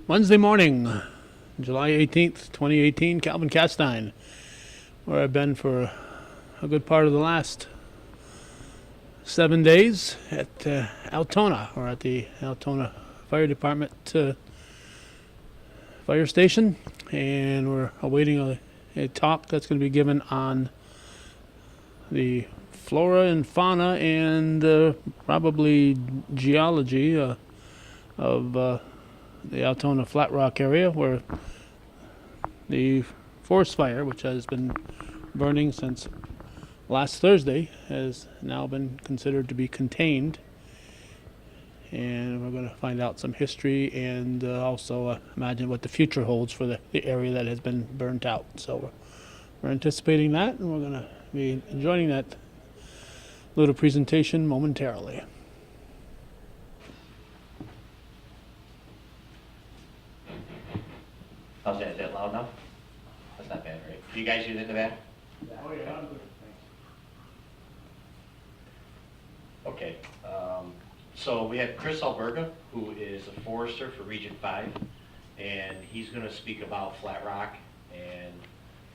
Wednesday morning, July 18th, 2018, Calvin Castine, where I've been for a good part of the last 7 days at Altona, or at the Altona Fire Department fire station, and we're awaiting a talk that's going to be given on the flora and fauna and probably geology of the Altona Flat Rock area, where the forest fire, which has been burning since last Thursday, has now been considered to be contained. And we're going to find out some history and also imagine what the future holds for the area that has been burnt out. So we're anticipating that, and we're going to be enjoying that little presentation momentarily. How's that? Is that loud enough? That's not bad, right? Do you guys use it in the back? Oh, yeah. Okay. So we have Chris Alberga, who is a forester for Region 5, and he's going to speak about Flat Rock and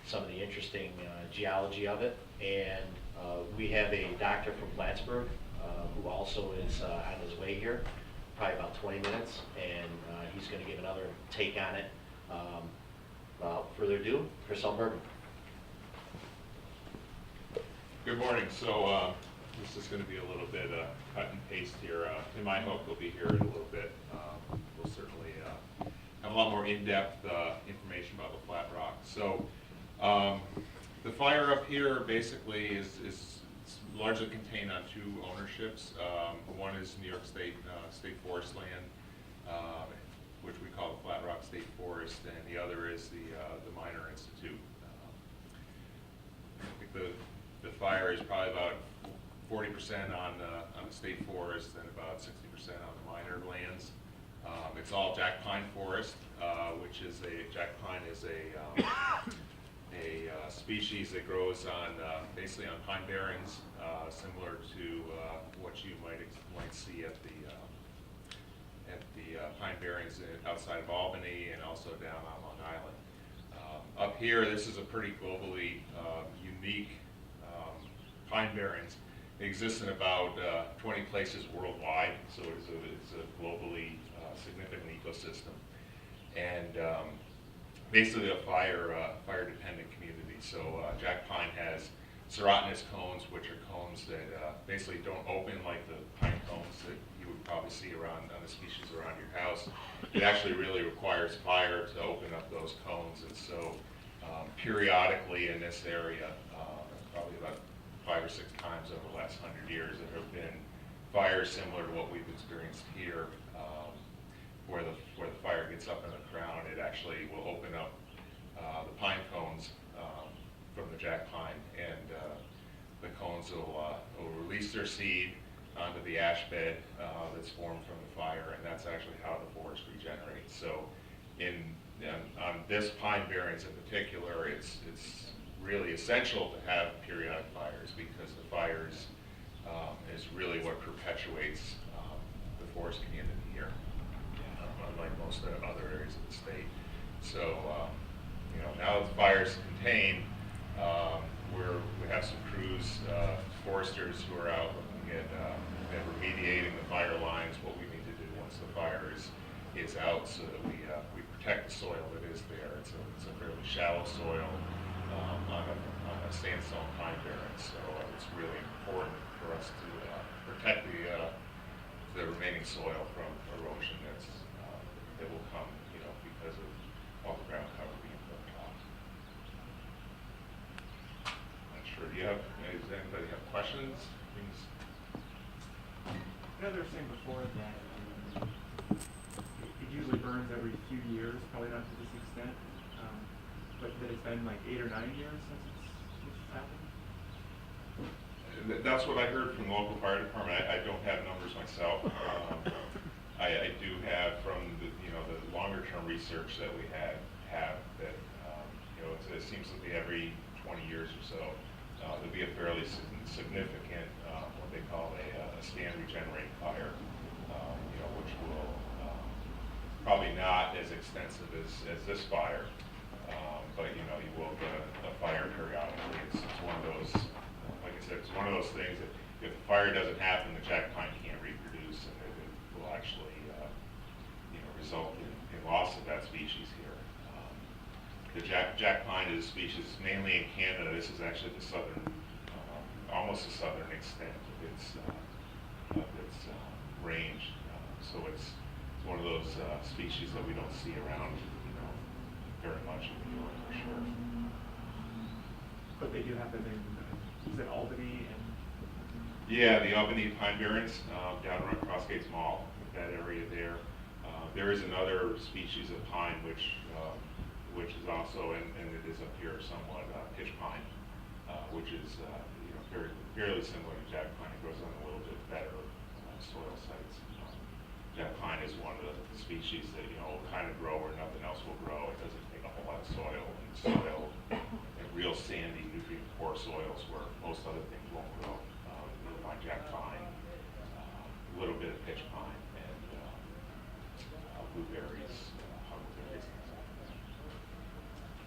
some of the interesting geology of it. And we have a doctor from Plattsburgh who also is on his way here, probably about 20 minutes, and he's going to give another take on it. Without further ado, Chris Alberga. Good morning. So this is going to be a little bit cut and paste here. Tim, I hope will be here in a little bit. We'll certainly have a lot more in-depth information about the Flat Rock. So the fire up here basically is largely contained on two ownerships. One is New York State Forest Land, which we call the Flat Rock State Forest, and the other is the Miner Institute. I think the fire is probably about 40% on the state forest and about 60% on the minor lands. It's all jack pine forest, which is jack pine is a species that grows on basically on pine barrens, similar to what you might see at the pine barrens outside of Albany and also down on Long Island. Up here, this is a pretty globally unique pine barrens. It exists in about 20 places worldwide, so it's a globally significant ecosystem. And basically a fire-dependent community. So jack pine has serotinous cones, which are cones that basically don't open like the pine cones that you would probably see around on the species around your house. It actually really requires fire to open up those cones, and so periodically in this area, probably about 5 or 6 times over the last 100 years, there have been fires similar to what we've experienced here, where the fire gets up in the crown. It actually will open up the pine cones from the jack pine, and the cones will release their seed onto the ash bed that's formed from the fire, and that's actually how the forest regenerates. So on this pine barrens in particular, it's really essential to have periodic fires, because the fires is really what perpetuates the forest community here, unlike most of the other areas of the state. So now that the fire is contained, we have some crews, foresters who are out looking at remediating the fire lines, what we need to do once the fire is out, so that we protect the soil that is there. It's a fairly shallow soil on a sandstone pine barren, so it's really important for us to protect the remaining soil from erosion that will come, because of all the ground cover being burnt off. Not sure. Does anybody have questions? I know they were saying before that it usually burns every few years, probably not to this extent, but that it's been like 8 or 9 years since it's happened? That's what I heard from the local fire department. I don't have numbers myself. I do have from the longer term research that we have that it seems to be every 20 years or so there'll be a fairly significant what they call a stand regenerate fire, which will probably not as extensive as this fire, but you know, you will get a fire periodically. It's one of those, like I said, it's one of those things that if the fire doesn't happen, the jack pine can't reproduce, and it will actually, you know, result in loss of that species here. The jack pine is a species mainly in Canada. This is actually the southern, almost the southern extent of its range. So it's one of those species that we don't see around, you know, very much in New York for sure. But they do have them in, is it Albany and? Yeah, the Albany pine barrens down around Crossgates Mall, that area there. There is another species of pine which is also, and it is up here somewhat, pitch pine, which is you know, fairly similar to jack pine. It grows on a little bit better soil sites. Jack pine is one of the species that, you know, will kind of grow where nothing else will grow. It doesn't take a whole lot of soil, and real sandy, nutrient-poor soils where most other things won't grow. You'll find jack pine, a little bit of pitch pine, and blueberries, huckleberries, things like that.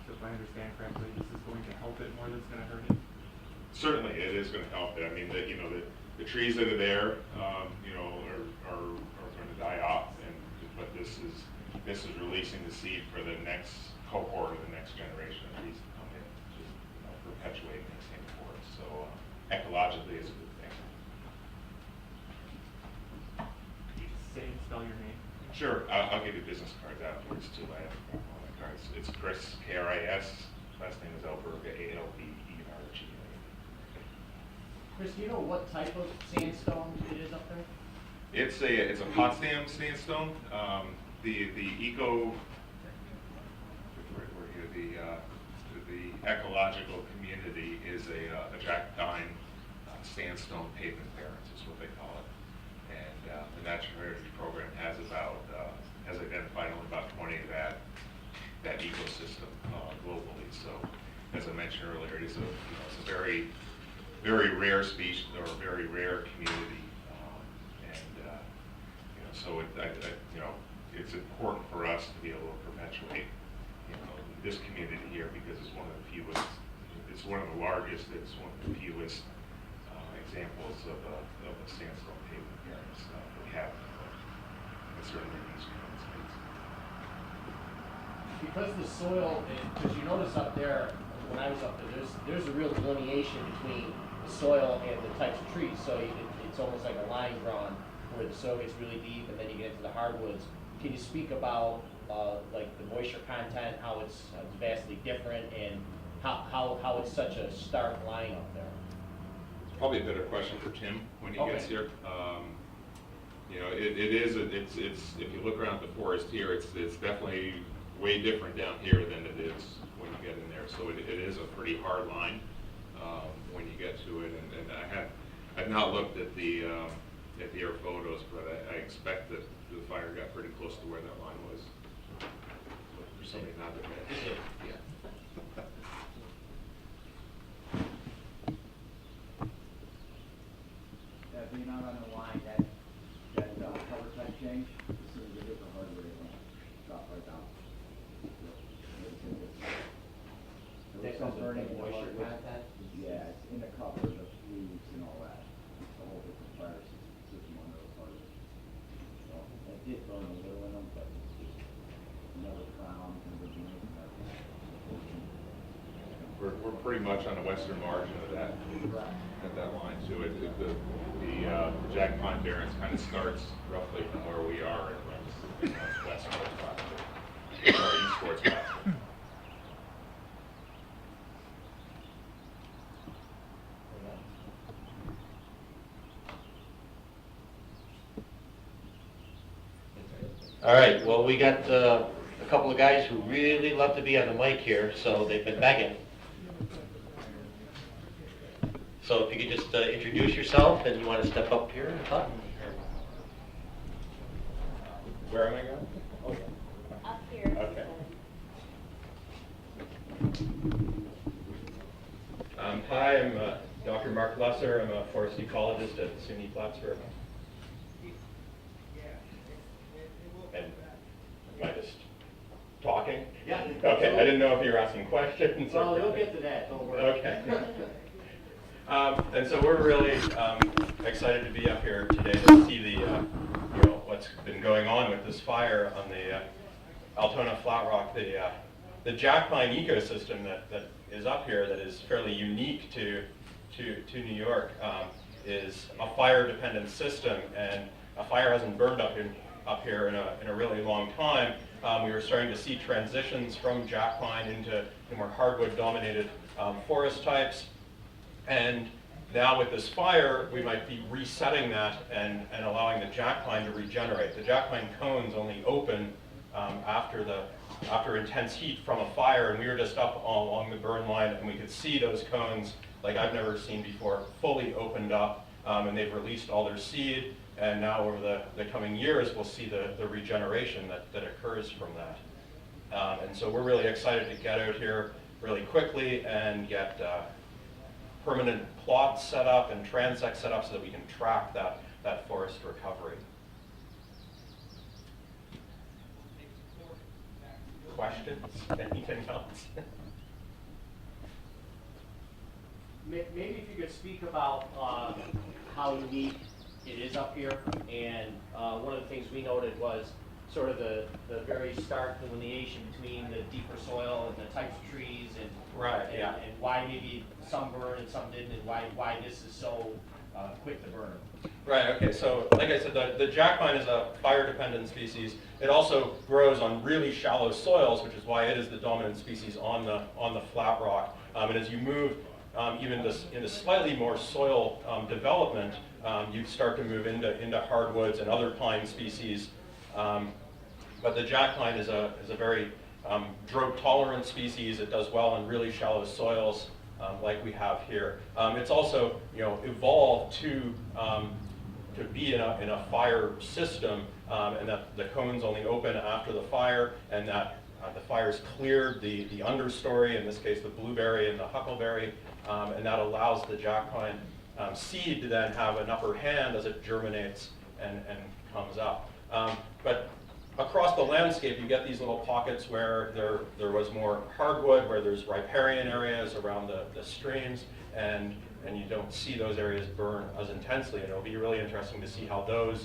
So if I understand correctly, this is going to help it more than it's going to hurt it? Certainly, it is going to help it. I mean, you know, the trees that are there, you know, are going to die off, but this is releasing the seed for the next cohort or the next generation of trees to come in, just, you know, perpetuating the same forest. So ecologically, it's a good thing. Can you say and spell your name? Sure, I'll give you business cards afterwards too. I have all my cards. It's Chris, K-R-I-S. Last name is Alberga, A-L-B-E-R-G-A. Chris, do you know what type of sandstone it is up there? It's a Potsdam sandstone. The ecological community is a jack pine sandstone pavement barrens is what they call it. And the Natural Heritage Program has identified only about 20 of that ecosystem globally. So, as I mentioned earlier, it's a very, very rare species or a very rare community. So it's important for us to be able to perpetuate, you know, this community here because it's one of the fewest, it's one of the largest, it's one of the fewest examples of a sandstone pavement barrens that we have, and certainly in these United States. Because the soil, because you notice up there, when I was up there, there's a real delineation between the soil and the types of trees. So it's almost like a line drawn where the soil gets really deep and then you get into the hardwoods. Can you speak about like the moisture content, how it's vastly different, and how it's such a stark line up there? Probably a better question for Tim when he gets here. You know, it's if you look around the forest here, it's definitely way different down here than it is when you get in there. So it is a pretty hard line when you get to it. And I've not looked at the air photos, but I expect that the fire got pretty close to where that line was. For somebody not to admit. Yeah. Being out on the line, that cover type change, as soon as it hit the hardware, it went drop right down. That's not burning moisture content? Yeah, it's in the cover, the flues and all that. It's a whole different fire system under the hardware. So it did burn a little in them, but it's just never found, never been anything like that. We're pretty much on the western margin of that line too. The Jack Pine Barrens kind of starts roughly from where we are and runs west towards Plattsburgh, or east towards Plattsburgh. All right, well, we got a couple of guys who really love to be on the mic here, so they've been begging. So if you could just introduce yourself and you want to step up here and talk. Where am I going? Up here. Okay. Hi, I'm Dr. Mark Lesser. I'm a forest ecologist at SUNY Plattsburgh. And am I just Yeah. Okay, I didn't know if you were asking questions. or- Well, you'll get to that, don't worry. Okay. And so we're really excited to be up here today to see the, what's been going on with this fire on the Altona Flat Rock. The jack pine ecosystem that is up here that is fairly unique to New York is a fire-dependent system, and a fire hasn't burned up here in a really long time. We were starting to see transitions from jack pine into more hardwood-dominated forest types. And now with this fire, we might be resetting that and allowing the jack pine to regenerate. The jack pine cones only open after intense heat from a fire, and we were just up along the burn line, and we could see those cones like I've never seen before, fully opened up, and they've released all their seed. And now over the coming years, we'll see the regeneration that occurs from that. And so we're really excited to get out here really quickly and get permanent plots set up and transects set up so that we can track that forest recovery. Questions? Anything else? Maybe if you could speak about how unique it is up here, and one of the things we noted was sort of the very stark delineation between the deeper soil and the types of trees, and Right, yeah. and why maybe some burn and some didn't, and why this is so quick to burn. Right, okay, so like I said, the jack pine is a fire-dependent species. It also grows on really shallow soils, which is why it is the dominant species on the flat rock. And as you move even into slightly more soil development, you start to move into hardwoods and other pine species. But the jack pine is a very drought-tolerant species. It does well in really shallow soils, like we have here. It's also, evolved to be in a fire system, and that the cones only open after the fire, and that the fire's cleared the understory, in this case the blueberry and the huckleberry, and that allows the jack pine seed to then have an upper hand as it germinates and comes up. But across the landscape, you get these little pockets where there was more hardwood, where there's riparian areas around the streams, and you don't see those areas burn as intensely. And it'll be really interesting to see how the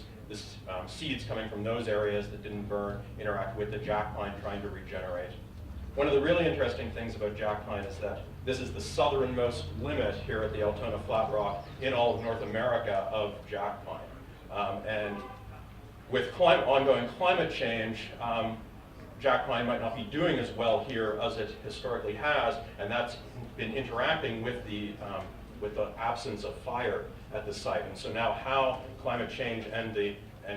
seeds coming from those areas that didn't burn interact with the jack pine trying to regenerate. One of the really interesting things about jack pine is that this is the southernmost limit here at the Altona Flat Rock in all of North America of jack pine. And with ongoing climate change, jack pine might not be doing as well here as it historically has, and that's been interacting with the absence of fire at the site. And so now how climate change and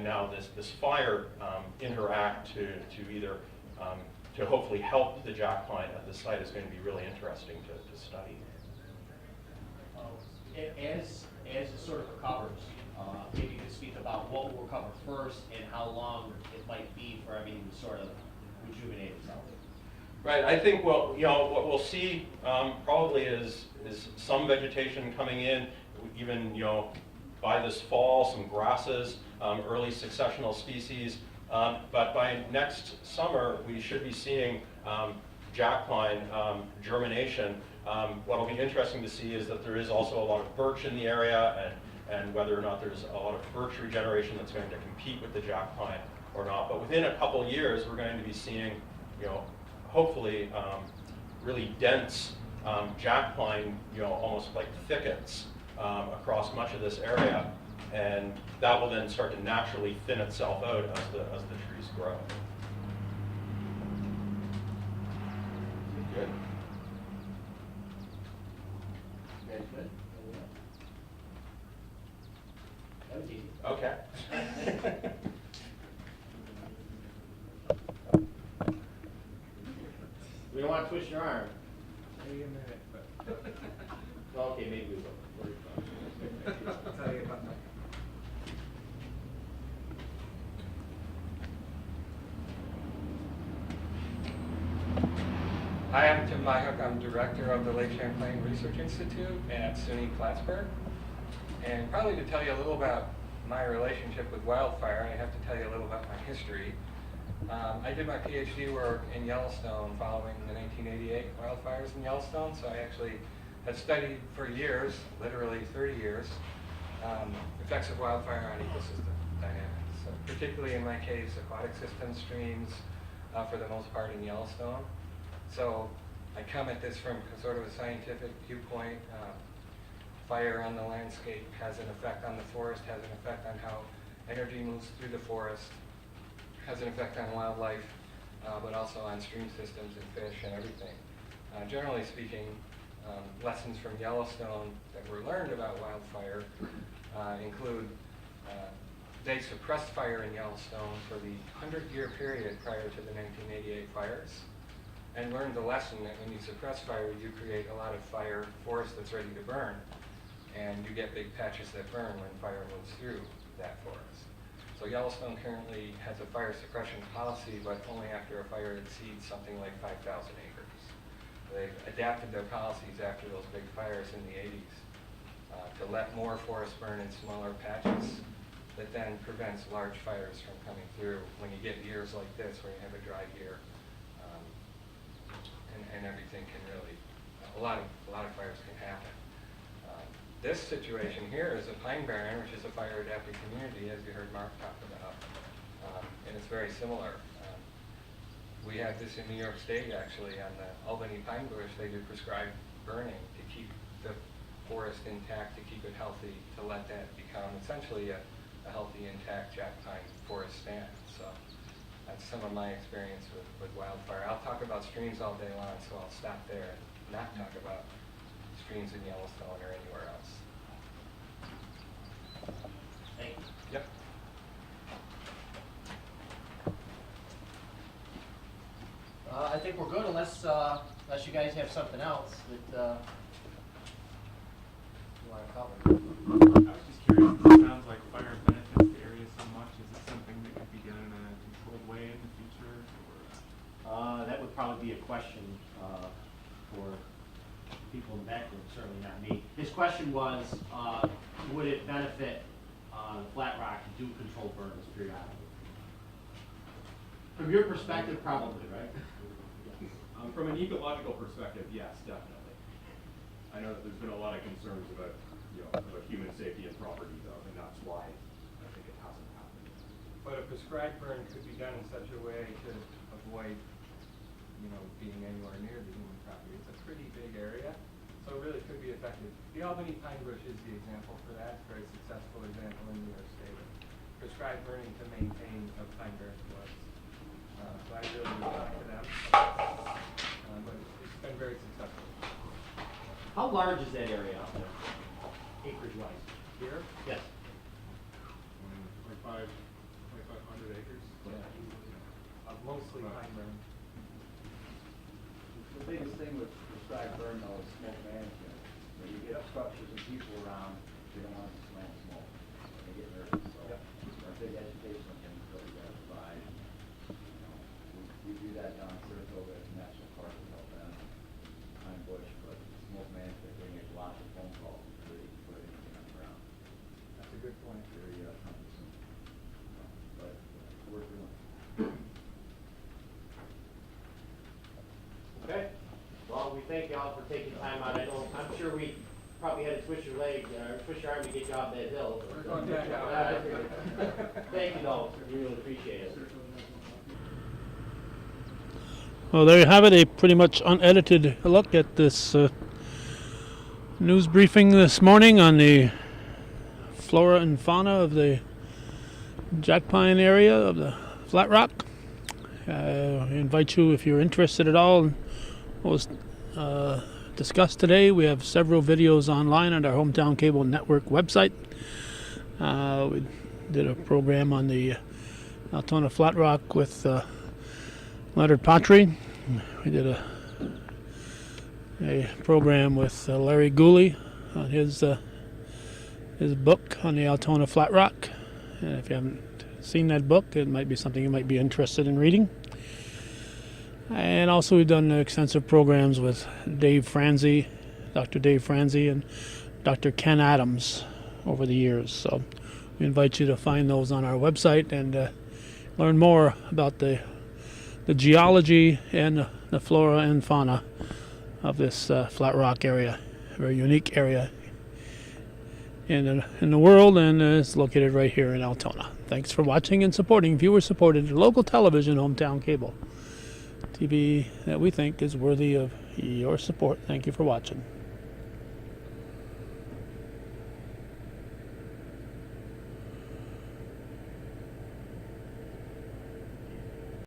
now this fire interact to either to hopefully help the jack pine at the site is going to be really interesting to study. As it sort of recovers, maybe you could speak about what will recover first and how long it might be for everything to sort of rejuvenate itself. Right. I think what we'll see probably is some vegetation coming in, even by this fall, some grasses, early successional species. But by next summer, we should be seeing jack pine germination. What will be interesting to see is that there is also a lot of birch in the area, and whether or not there's a lot of birch regeneration that's going to compete with the jack pine or not. But within a couple years, we're going to be seeing, hopefully really dense jack pine, almost like thickets across much of this area. And that will then start to naturally thin itself out as the trees grow. Good. Very good. That was easy. Okay. We don't want to twist your arm. Maybe a minute, but Well, okay, maybe we will. I'll tell you about my. Hi, I'm Tim Myhook. I'm director of the Lake Champlain Research Institute at SUNY Plattsburgh. And probably to tell you a little about my relationship with wildfire, I have to tell you a little about my history. I did my PhD work in Yellowstone following the 1988 wildfires in Yellowstone, so I actually had studied for years, literally 30 years, effects of wildfire on ecosystem dynamics. So particularly in my case, aquatic systems, streams, for the most part in Yellowstone. So I come at this from sort of a scientific viewpoint. Fire on the landscape has an effect on the forest, has an effect on how energy moves through the forest, has an effect on wildlife, but also on stream systems and fish and everything. Generally speaking, lessons from Yellowstone that were learned about wildfire include they suppressed fire in Yellowstone for the 100-year period prior to the 1988 fires, and learned the lesson that when you suppress fire, you create a lot of fire forest that's ready to burn, and you get big patches that burn when fire moves through that forest. So Yellowstone currently has a fire suppression policy, but only after a fire exceeds something like 5,000 acres. They've adapted their policies after those big fires in the 80s to let more forest burn in smaller patches that then prevents large fires from coming through when you get years like this where you have a dry year, and everything can really, a lot of fires can happen. This situation here is a pine barren, which is a fire-adapted community, as you heard Mark talk about, and it's very similar. We have this in New York State, actually, on the Albany pine bush. They do prescribed burning to keep the forest intact, to keep it healthy, to let that become essentially a healthy, intact jack pine forest stand. So that's some of my experience with wildfire. I'll talk about streams all day long, so I'll stop there and not talk about streams in Yellowstone or anywhere else. Thank you. Yep. I think we're good unless you guys have something else that you want to cover. I was just curious, it sounds like fire benefits the area so much. Is it something that could be done in a controlled way in the future? Or, That would probably be a question for people in the back room, certainly not me. His question was, would it benefit Flat Rock to do controlled burns periodically? From your perspective, probably, right? From an ecological perspective, yes, definitely. I know that there's been a lot of concerns about, about human safety and property, though, and that's why I think it hasn't happened. But a prescribed burn could be done in such a way to avoid, being anywhere near the human property. It's a pretty big area, so it really could be effective. The Albany pine bush is the example for that. It's a very successful example in New York State. Prescribed burning to maintain a pine barren forest. So I really would talk to them. But it's been very successful. How large is that area out there, acreage-wise? Here, Yes. Like 2,500 acres. mostly pine barren. The biggest thing with prescribed burn though is smoke management. When you get structures and people around, they don't want to smell smoke. They get nervous, so a big educational thing that we gotta provide. We do that down in Saratoga National Park with Altona Flat Rock Fire, but smoke management, they make lots of phone calls before they can put anything on the ground. That's a good point. Very cumbersome. But we're doing. Okay. Well, we thank y'all for taking time out. I'm sure we probably had to twist your leg, or twist your arm to get you off that hill. We're going back out. Thank you, though. We really appreciate it. Well, there you have it, a pretty much unedited look at this news briefing this morning on the flora and fauna of the Jack Pine area of the Flat Rock. I invite you, if you're interested at all in what was discussed today. We have several videos online on our Hometown Cable Network website. We did a program on the Altona Flat Rock with Leonard Patry. We did a program with Larry Gooley on his book on the Altona Flat Rock. And if you haven't seen that book, it might be something you might be interested in reading. And also we've done extensive programs with Dave Franzi, Dr. Dave Franzi, and Dr. Ken Adams over the years. So we invite you to find those on our website and learn more about the the geology and the flora and fauna of this flat rock area. A very unique area in the world, and it's located right here in Altona. Thanks for watching and supporting viewer-supported local television, hometown cable. TV that we think is worthy of your support. Thank you for watching.